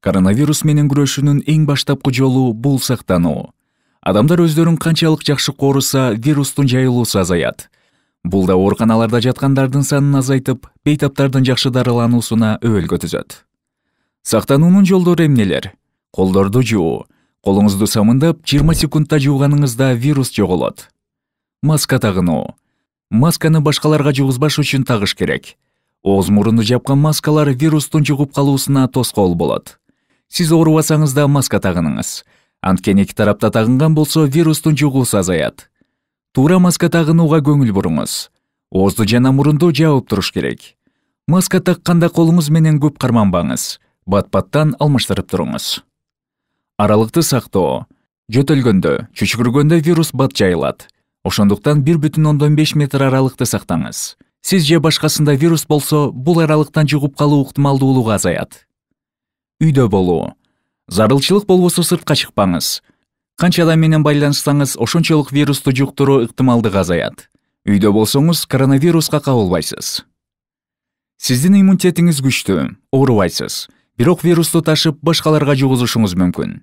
Коронавирус менен күрөшүүнүн эң баштапкы жолу бул сактануу. Адамдар өздөрүн канчалык жакшы кооруса, вирустун жайылуусу азаят. Бул да ооруканаларда жаткандардын санын азайтып, бейтаптардын жакшы дарылануусуна өбөлгө түзөт. Сактануунун жолдору эмнелер? Колдорду жуу. Колуңузду самындап 20 секундта жууганыңызда вирус жоголот. Маска тагынуу. Масканы башкаларга жугузбаш үчүн тагыш керек. Ооз мурунду жапкан маскалар вирустун жугуп калуусуна тоскоол болот. Сиз оорубасаңыз да маска тагыныңыз. Анткени эки тарапта тагынган болсо вирустун жугуусу азаят. Туура маска тагынууга көңүл буруңуз. Оозду жана мурунду жаап туруш керек. Маска такканда колуңуз менен көп карманбаңыз. Бат-баттан алмаштырып туруңуз. Аралыкты сактоо. Жөтөлгөндө, чүчкүргөндө вирус бат жайылат. Ошондуктан 1,5 метр аралыкты сактаңыз. Сиз же башкасында вирус болсо, бул аралыктан жугуп калуу ыктымалдуулугу азаят. Үйдө болуу. Зарылчылык болбосо сыртка чыкпаңыз. Канча адам менен байланышсаңыз, ошончолук вирусту жуктуруу ыктымалдыгы азаят. Үйдө болсоңуз, коронавируска кабылбайсыз. Сиздин иммунитетиңиз күчтүү, оорубайсыз. Бирок вирусту ташып, башкаларга жугузушуңуз мүмкүн.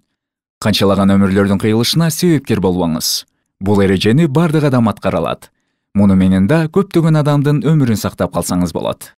Канчалаган өмүрлөрдүн кыйылышына себепкер болбоңуз. Бул эрежени бардык адам аткара алат. Муну менен да көптөгөн адамдын өмүрүн сактап калсаңыз болот.